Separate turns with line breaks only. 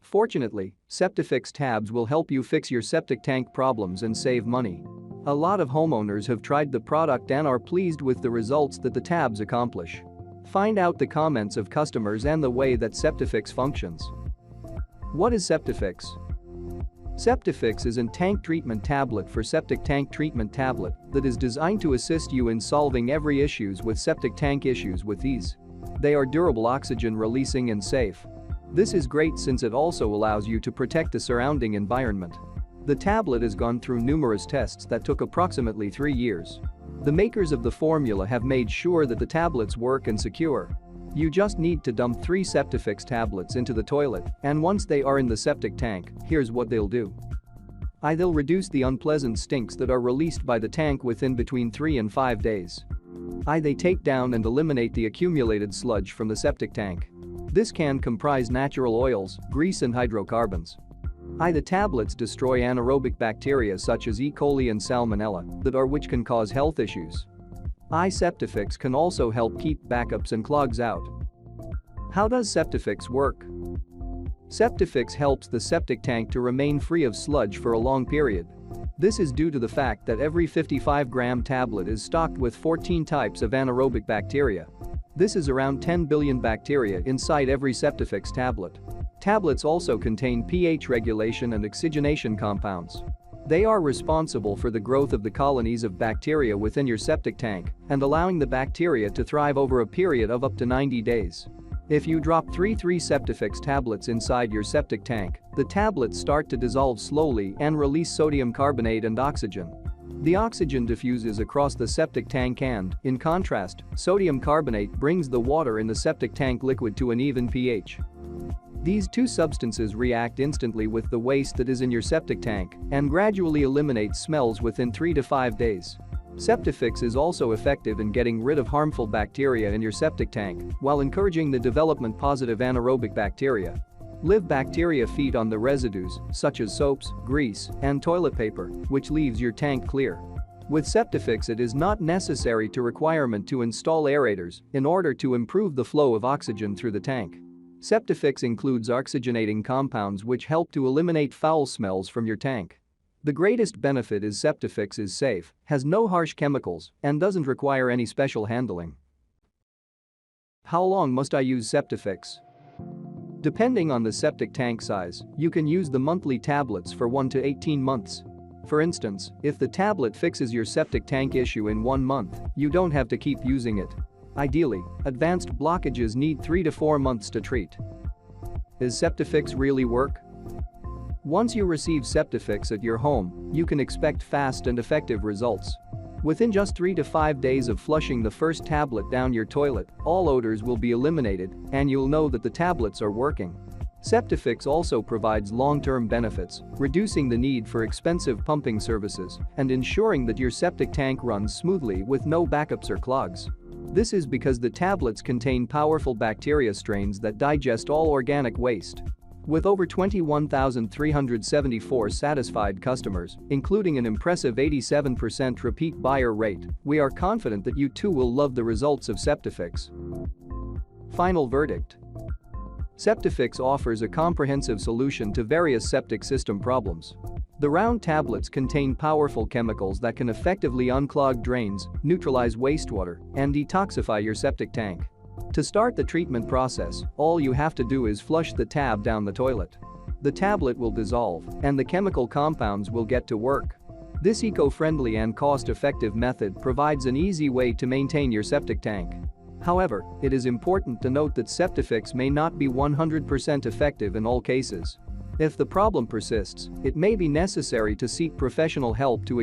Fortunately, Septifix tabs will help you fix your septic tank problems and save money. A lot of homeowners have tried the product and are pleased with the results that the tabs accomplish. Find out the comments of customers and the way that Septifix functions. What is Septifix? Septifix is a tank treatment tablet for septic tank treatment tablet that is designed to assist you in solving every issues with septic tank issues with ease. They are durable, oxygen releasing and safe. This is great since it also allows you to protect the surrounding environment. The tablet has gone through numerous tests that took approximately 3 years. The makers of the formula have made sure that the tablets work and secure. You just need to dump 3 Septifix tablets into the toilet, and once they are in the septic tank, here's what they'll do. They'll reduce the unpleasant stinks that are released by the tank within between 3 and 5 days. They take down and eliminate the accumulated sludge from the septic tank. This can comprise natural oils, grease and hydrocarbons. The tablets destroy anaerobic bacteria such as E. coli and Salmonella which can cause health issues. Septifix can also help keep backups and clogs out. How does Septifix work? Septifix helps the septic tank to remain free of sludge for a long period. This is due to the fact that every 55-gram tablet is stocked with 14 types of anaerobic bacteria. This is around 10 billion bacteria inside every Septifix tablet. Tablets also contain pH regulation and oxygenation compounds. They are responsible for the growth of the colonies of bacteria within your septic tank and allowing the bacteria to thrive over a period of up to 90 days. If you drop 3 Septifix tablets inside your septic tank, the tablets start to dissolve slowly and release sodium carbonate and oxygen. The oxygen diffuses across the septic tank and, in contrast, sodium carbonate brings the water in the septic tank liquid to an even pH. These two substances react instantly with the waste that is in your septic tank and gradually eliminate smells within 3 to 5 days. Septifix is also effective in getting rid of harmful bacteria in your septic tank while encouraging the development of positive anaerobic bacteria. Live bacteria feed on the residues, such as soaps, grease, and toilet paper, which leaves your tank clear. With Septifix, it is not necessary to requirement to install aerators in order to improve the flow of oxygen through the tank. Septifix includes oxygenating compounds which help to eliminate foul smells from your tank. The greatest benefit is Septifix is safe, has no harsh chemicals, and doesn't require any special handling. How long must I use Septifix? Depending on the septic tank size, you can use the monthly tablets for 1 to 18 months. For instance, if the tablet fixes your septic tank issue in 1 month, you don't have to keep using it. Ideally, advanced blockages need 3 to 4 months to treat. Does Septifix really work? Once you receive Septifix at your home, you can expect fast and effective results. Within just 3 to 5 days of flushing the first tablet down your toilet, all odors will be eliminated and you'll know that the tablets are working. Septifix also provides long-term benefits, reducing the need for expensive pumping services and ensuring that your septic tank runs smoothly with no backups or clogs. This is because the tablets contain powerful bacteria strains that digest all organic waste. With over 21,374 satisfied customers, including an impressive 87% repeat buyer rate, we are confident that you too will love the results of Septifix. Final verdict. Septifix offers a comprehensive solution to various septic system problems. The round tablets contain powerful chemicals that can effectively unclog drains, neutralize wastewater, and detoxify your septic tank. To start the treatment process, all you have to do is flush the tab down the toilet. The tablet will dissolve, and the chemical compounds will get to work. This eco-friendly and cost-effective method provides an easy way to maintain your septic tank. However, it is important to note that Septifix may not be 100% effective in all cases. If the problem persists, it may be necessary to seek professional help to